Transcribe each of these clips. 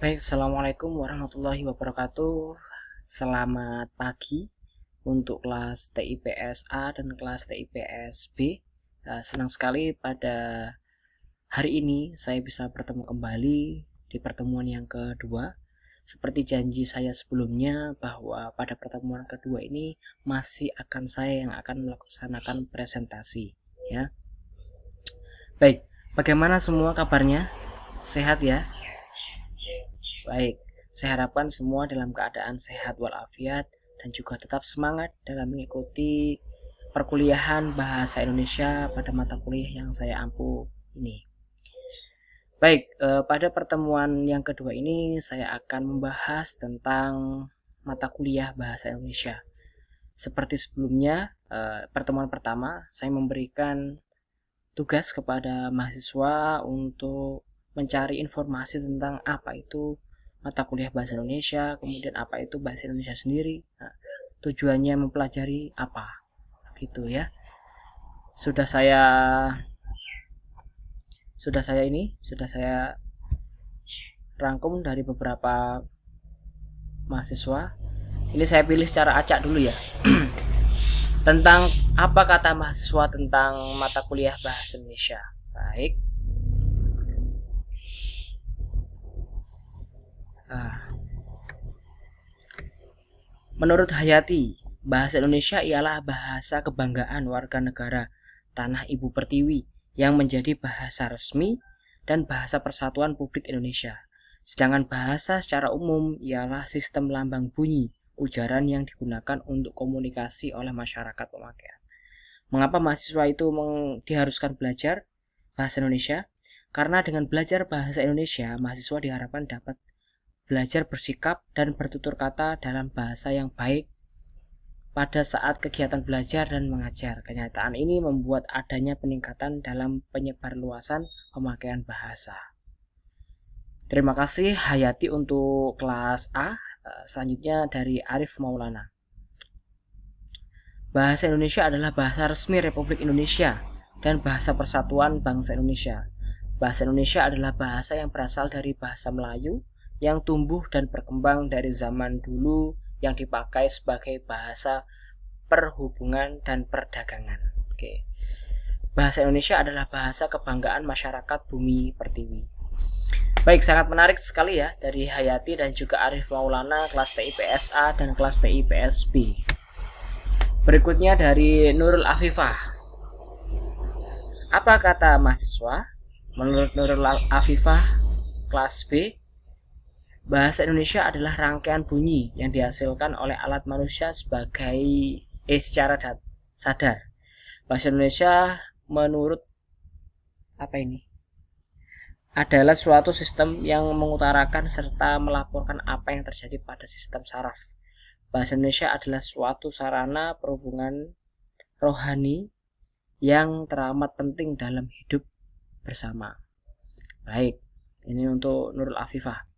Baik, Assalamualaikum warahmatullahi wabarakatuh. Selamat pagi untuk kelas TIPS A dan kelas TIPS B. Senang sekali pada hari ini saya bisa bertemu kembali di pertemuan yang kedua. Seperti janji saya sebelumnya bahwa pada pertemuan kedua ini masih akan saya yang akan melaksanakan presentasi, ya. Baik, bagaimana semua kabarnya? Sehat ya? Baik, saya harapkan semua dalam keadaan sehat walafiat dan juga tetap semangat dalam mengikuti perkuliahan bahasa Indonesia pada mata kuliah yang saya ampu ini. Baik, pada pertemuan yang kedua ini saya akan membahas tentang mata kuliah bahasa Indonesia. Seperti sebelumnya, pertemuan pertama saya memberikan tugas kepada mahasiswa untuk mencari informasi tentang apa itu mata kuliah bahasa Indonesia, kemudian apa itu bahasa Indonesia sendiri, tujuannya mempelajari apa, gitu ya. Sudah saya rangkum dari beberapa mahasiswa. Ini saya pilih secara acak dulu ya. Tentang apa kata mahasiswa tentang mata kuliah bahasa Indonesia. Baik. Menurut Hayati, bahasa Indonesia ialah bahasa kebanggaan warga negara tanah ibu pertiwi yang menjadi bahasa resmi dan bahasa persatuan publik Indonesia. Sedangkan bahasa secara umum ialah sistem lambang bunyi, ujaran yang digunakan untuk komunikasi oleh masyarakat pemakaian. Mengapa mahasiswa itu diharuskan belajar bahasa Indonesia? Karena dengan belajar bahasa Indonesia, mahasiswa diharapkan dapat belajar bersikap dan bertutur kata dalam bahasa yang baik pada saat kegiatan belajar dan mengajar. Kenyataan ini membuat adanya peningkatan dalam penyebarluasan pemakaian bahasa. Terima kasih Hayati untuk kelas A. Selanjutnya dari Arif Maulana. Bahasa Indonesia adalah bahasa resmi Republik Indonesia dan bahasa persatuan bangsa Indonesia. Bahasa Indonesia adalah bahasa yang berasal dari bahasa Melayu yang tumbuh dan berkembang dari zaman dulu yang dipakai sebagai bahasa perhubungan dan perdagangan. Oke. Bahasa Indonesia adalah bahasa kebanggaan masyarakat bumi pertiwi. Baik, sangat menarik sekali ya dari Hayati dan juga Arif Maulana kelas TIPS A dan kelas TIPS B. Berikutnya dari Nurul Afifah. Apa kata mahasiswa? Menurut Nurul Afifah kelas B, bahasa Indonesia adalah rangkaian bunyi yang dihasilkan oleh alat manusia secara sadar. Bahasa Indonesia menurut adalah suatu sistem yang mengutarakan serta melaporkan apa yang terjadi pada sistem saraf. Bahasa Indonesia adalah suatu sarana perhubungan rohani yang teramat penting dalam hidup bersama. Baik, ini untuk Nurul Afifah.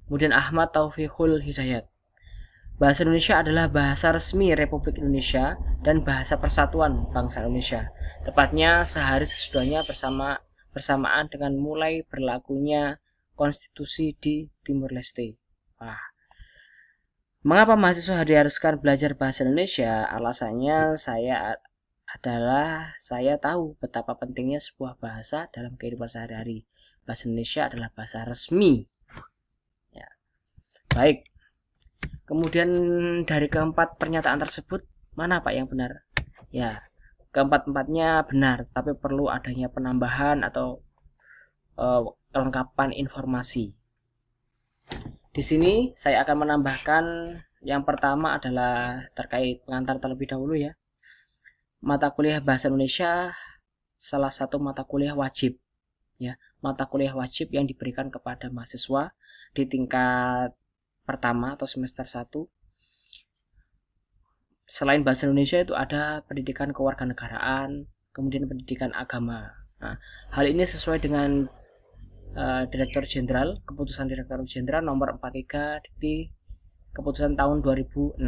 Kemudian Ahmad Taufiqul Hidayat. Bahasa Indonesia adalah bahasa resmi Republik Indonesia dan bahasa persatuan bangsa Indonesia. Tepatnya sehari sesudahnya bersamaan dengan mulai berlakunya konstitusi di Timur Leste. Mengapa mahasiswa diharuskan belajar bahasa Indonesia? Alasannya saya tahu betapa pentingnya sebuah bahasa dalam kehidupan sehari-hari. Bahasa Indonesia adalah bahasa resmi. Baik, kemudian dari keempat pernyataan tersebut, mana Pak yang benar? Ya, keempat-empatnya benar, tapi perlu adanya penambahan atau kelengkapan informasi. Di sini saya akan menambahkan yang pertama adalah terkait pengantar terlebih dahulu ya. Mata kuliah bahasa Indonesia salah satu mata kuliah wajib. Ya, mata kuliah wajib yang diberikan kepada mahasiswa di tingkat pertama atau semester 1. Selain bahasa Indonesia itu ada pendidikan kewarganegaraan, kemudian pendidikan agama. Nah, hal ini sesuai dengan keputusan Direktur Jenderal nomor 43 di keputusan tahun 2006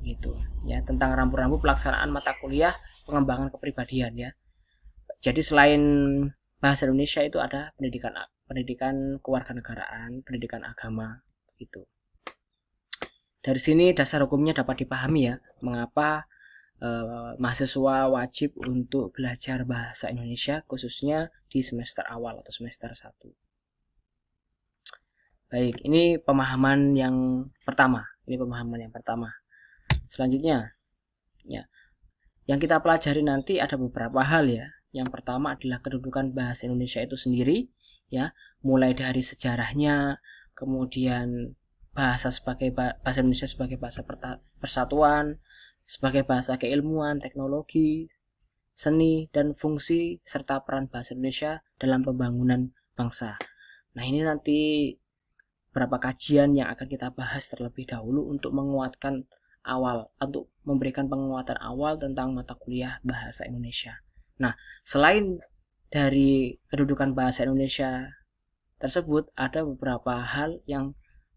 gitu ya, tentang rambu-rambu pelaksanaan mata kuliah pengembangan kepribadian ya. Jadi selain bahasa Indonesia itu ada pendidikan pendidikan kewarganegaraan, pendidikan agama gitu. Dari sini dasar hukumnya dapat dipahami ya, mengapa mahasiswa wajib untuk belajar bahasa Indonesia khususnya di semester awal atau semester 1. Baik, ini pemahaman yang pertama. Selanjutnya, ya, yang kita pelajari nanti ada beberapa hal ya. Yang pertama adalah kedudukan bahasa Indonesia itu sendiri, ya, mulai dari sejarahnya, kemudian bahasa Indonesia sebagai bahasa persatuan, sebagai bahasa keilmuan, teknologi, seni, dan fungsi serta peran bahasa Indonesia dalam pembangunan bangsa. Nah, ini nanti beberapa kajian yang akan kita bahas terlebih dahulu untuk memberikan penguatan awal tentang mata kuliah bahasa Indonesia. Nah, selain dari kedudukan bahasa Indonesia tersebut, ada beberapa hal yang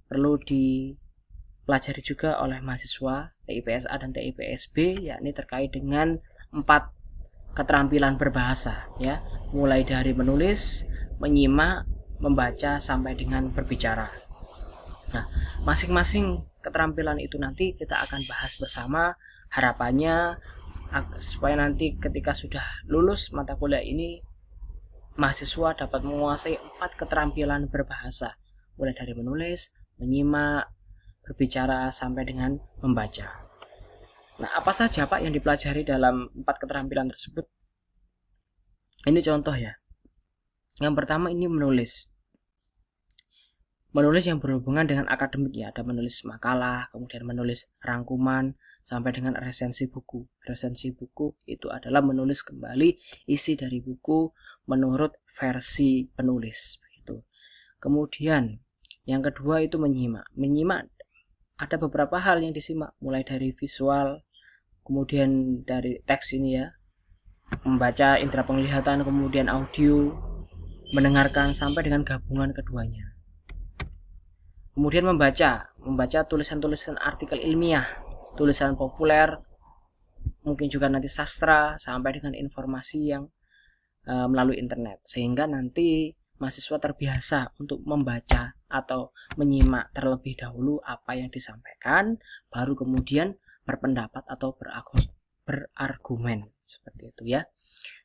perlu dipelajari juga oleh mahasiswa TIPSA dan TIPSB, yakni terkait dengan 4 keterampilan berbahasa ya, mulai dari menulis, menyimak, membaca sampai dengan berbicara. Nah, masing-masing keterampilan itu nanti kita akan bahas bersama. Harapannya supaya nanti ketika sudah lulus mata kuliah ini, mahasiswa dapat menguasai 4 keterampilan berbahasa, mulai dari menulis, menyimak, berbicara sampai dengan membaca. Nah, apa saja Pak yang dipelajari dalam 4 keterampilan tersebut? Ini contoh ya. Yang pertama ini menulis. Menulis yang berhubungan dengan akademik ya, ada menulis makalah, kemudian menulis rangkuman, sampai dengan resensi buku. Resensi buku itu adalah menulis kembali isi dari buku menurut versi penulis. Gitu. Kemudian yang kedua itu menyimak. Menyimak ada beberapa hal yang disimak, mulai dari visual, kemudian dari teks ini ya, membaca indera penglihatan, kemudian audio, mendengarkan sampai dengan gabungan keduanya. Kemudian membaca tulisan-tulisan artikel ilmiah, tulisan populer, mungkin juga nanti sastra, sampai dengan informasi yang melalui internet, sehingga nanti mahasiswa terbiasa untuk membaca atau menyimak terlebih dahulu apa yang disampaikan, baru kemudian berpendapat atau berargumen seperti itu ya.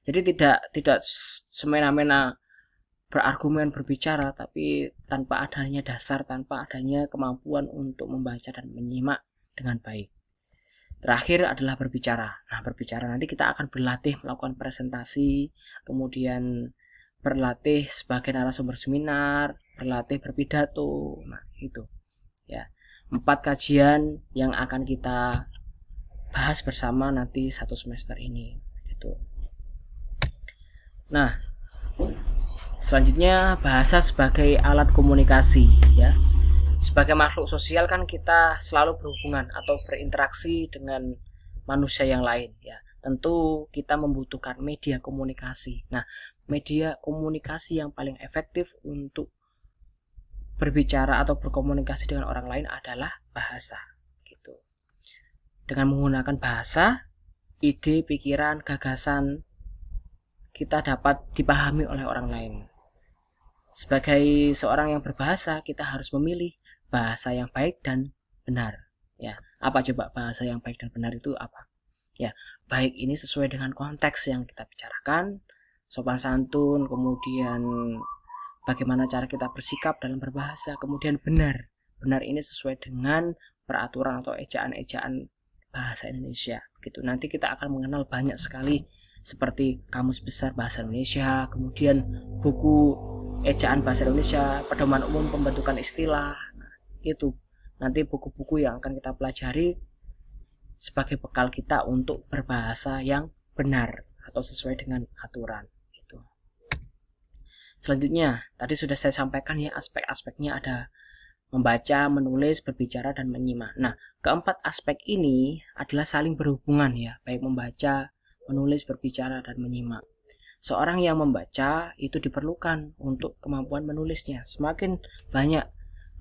Jadi tidak semena-mena berargumen, berbicara, tapi tanpa adanya dasar, tanpa adanya kemampuan untuk membaca dan menyimak dengan baik. Terakhir adalah berbicara. Nah, berbicara nanti kita akan berlatih melakukan presentasi, kemudian berlatih sebagai narasumber seminar, berlatih berpidato. Nah, itu ya. 4 kajian yang akan kita bahas bersama nanti 1 semester ini gitu. Nah, selanjutnya bahasa sebagai alat komunikasi ya. Sebagai makhluk sosial kan kita selalu berhubungan atau berinteraksi dengan manusia yang lain ya. Tentu kita membutuhkan media komunikasi. Nah, media komunikasi yang paling efektif untuk berbicara atau berkomunikasi dengan orang lain adalah bahasa gitu. Dengan menggunakan bahasa, ide, pikiran, gagasan kita dapat dipahami oleh orang lain. Sebagai seorang yang berbahasa, kita harus memilih bahasa yang baik dan benar ya. Apa coba bahasa yang baik dan benar itu apa ya? Baik ini sesuai dengan konteks yang kita bicarakan, sopan santun, kemudian bagaimana cara kita bersikap dalam berbahasa, kemudian benar ini sesuai dengan peraturan atau ejaan-ejaan bahasa Indonesia gitu. Nanti kita akan mengenal banyak sekali seperti Kamus Besar Bahasa Indonesia, kemudian buku ejaan bahasa Indonesia, pedoman umum pembentukan istilah. Itu nanti buku-buku yang akan kita pelajari sebagai bekal kita untuk berbahasa yang benar atau sesuai dengan aturan gitu. Selanjutnya tadi sudah saya sampaikan ya, aspek-aspeknya ada membaca, menulis, berbicara, dan menyimak. Nah, keempat aspek ini adalah saling berhubungan ya, baik membaca, menulis, berbicara, dan menyimak. Seorang yang membaca itu diperlukan untuk kemampuan menulisnya. Semakin banyak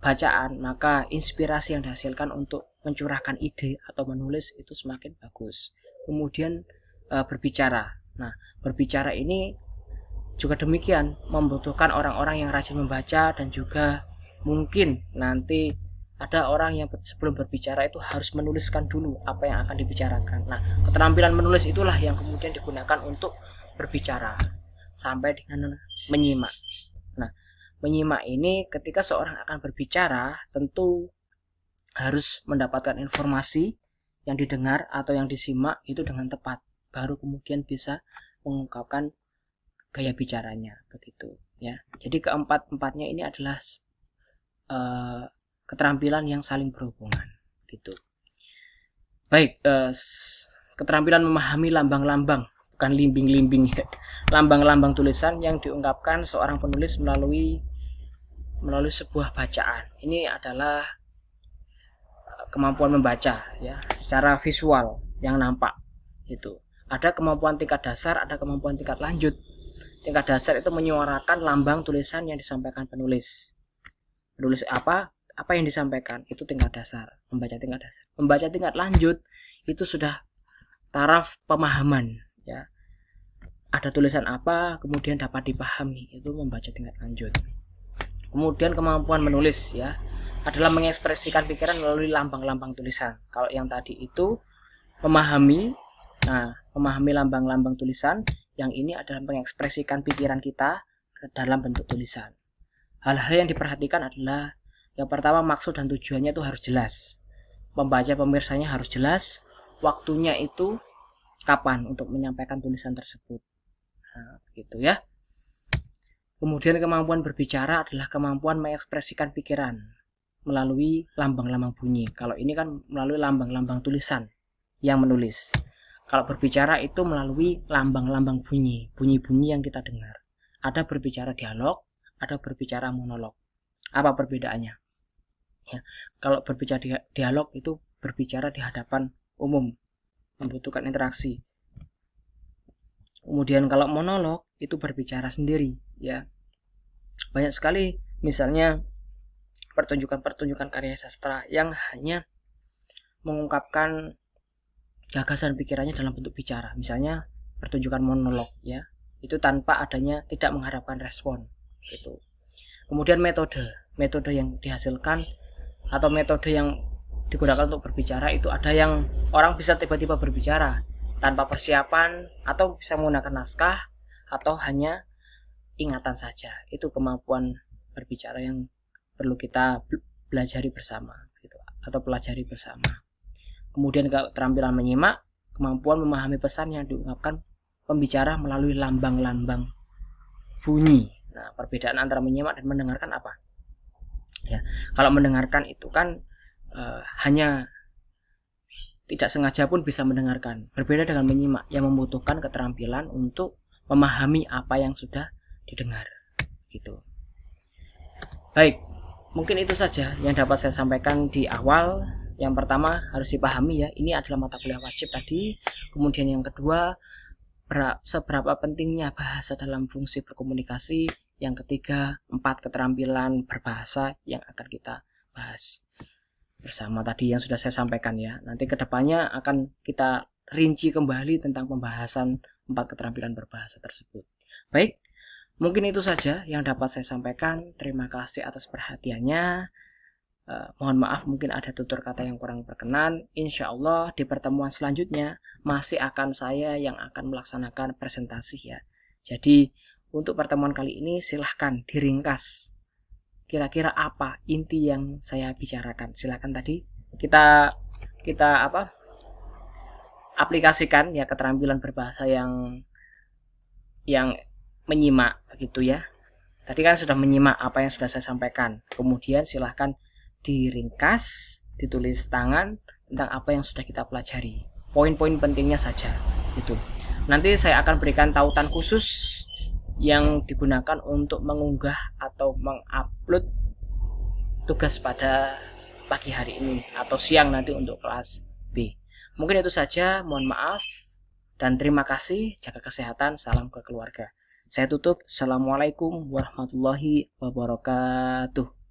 bacaan, maka inspirasi yang dihasilkan untuk mencurahkan ide atau menulis itu semakin bagus. Kemudian berbicara. Nah, berbicara ini juga demikian membutuhkan orang-orang yang rajin membaca, dan juga mungkin nanti ada orang yang sebelum berbicara itu harus menuliskan dulu apa yang akan dibicarakan. Nah, keterampilan menulis itulah yang kemudian digunakan untuk berbicara sampai dengan menyimak. Nah, menyimak ini ketika seorang akan berbicara tentu harus mendapatkan informasi yang didengar atau yang disimak itu dengan tepat, baru kemudian bisa mengungkapkan gaya bicaranya, begitu ya. Jadi keempat-empatnya ini adalah keterampilan yang saling berhubungan, gitu. Baik, keterampilan memahami lambang-lambang, bukan limbing-limbing ya, lambang-lambang tulisan yang diungkapkan seorang penulis melalui sebuah bacaan. Ini adalah kemampuan membaca ya secara visual yang nampak. Itu ada kemampuan tingkat dasar, ada kemampuan tingkat lanjut. Tingkat dasar itu menyuarakan lambang tulisan yang disampaikan penulis apa yang disampaikan, itu tingkat dasar, membaca tingkat dasar. Membaca tingkat lanjut itu sudah taraf pemahaman ya, ada tulisan apa kemudian dapat dipahami, itu membaca tingkat lanjut. Kemudian kemampuan menulis ya adalah mengekspresikan pikiran melalui lambang-lambang tulisan. Kalau yang tadi itu memahami, nah memahami lambang-lambang tulisan, yang ini adalah mengekspresikan pikiran kita dalam bentuk tulisan. Hal-hal yang diperhatikan adalah yang pertama, maksud dan tujuannya itu harus jelas. Pembaca pemirsanya harus jelas, waktunya itu kapan untuk menyampaikan tulisan tersebut. Nah, gitu ya. Kemudian kemampuan berbicara adalah kemampuan mengekspresikan pikiran melalui lambang-lambang bunyi. Kalau ini kan melalui lambang-lambang tulisan yang menulis. Kalau berbicara itu melalui lambang-lambang bunyi, bunyi-bunyi yang kita dengar. Ada berbicara dialog, ada berbicara monolog. Apa perbedaannya? Ya, kalau berbicara dialog itu berbicara di hadapan umum, membutuhkan interaksi. Kemudian kalau monolog itu berbicara sendiri, ya. Banyak sekali misalnya pertunjukan-pertunjukan karya sastra yang hanya mengungkapkan gagasan pikirannya dalam bentuk bicara. Misalnya pertunjukan monolog ya, itu tanpa adanya, tidak mengharapkan respon gitu. Kemudian metode yang dihasilkan atau metode yang digunakan untuk berbicara itu ada yang orang bisa tiba-tiba berbicara tanpa persiapan, atau bisa menggunakan naskah, atau hanya ingatan saja. Itu kemampuan berbicara yang perlu kita pelajari bersama gitu, atau pelajari bersama. Kemudian keterampilan menyimak, kemampuan memahami pesan yang diungkapkan pembicara melalui lambang-lambang bunyi. Nah, perbedaan antara menyimak dan mendengarkan apa? Ya, kalau mendengarkan itu kan hanya tidak sengaja pun bisa mendengarkan. Berbeda dengan menyimak yang membutuhkan keterampilan untuk memahami apa yang sudah didengar. Gitu. Baik, mungkin itu saja yang dapat saya sampaikan di awal. Yang pertama harus dipahami ya, ini adalah mata kuliah wajib tadi. Kemudian yang kedua, seberapa pentingnya bahasa dalam fungsi berkomunikasi. Yang ketiga, 4 keterampilan berbahasa yang akan kita bahas bersama tadi yang sudah saya sampaikan ya. Nanti kedepannya akan kita rinci kembali tentang pembahasan 4 keterampilan berbahasa tersebut. Baik, mungkin itu saja yang dapat saya sampaikan. Terima kasih atas perhatiannya. Mohon maaf mungkin ada tutur kata yang kurang berkenan. Insya Allah di pertemuan selanjutnya masih akan saya yang akan melaksanakan presentasi ya. Jadi untuk pertemuan kali ini silahkan diringkas. Kira-kira apa inti yang saya bicarakan? Silahkan tadi kita aplikasikan ya keterampilan berbahasa yang menyimak begitu ya. Tadi kan sudah menyimak apa yang sudah saya sampaikan. Kemudian silahkan diringkas, ditulis tangan tentang apa yang sudah kita pelajari. Poin-poin pentingnya saja itu. Nanti saya akan berikan tautan khusus yang digunakan untuk mengunggah atau mengupload tugas pada pagi hari ini atau siang nanti untuk kelas B. Mungkin itu saja, mohon maaf dan terima kasih. Jaga kesehatan, salam ke keluarga. Saya tutup. Assalamualaikum warahmatullahi wabarakatuh.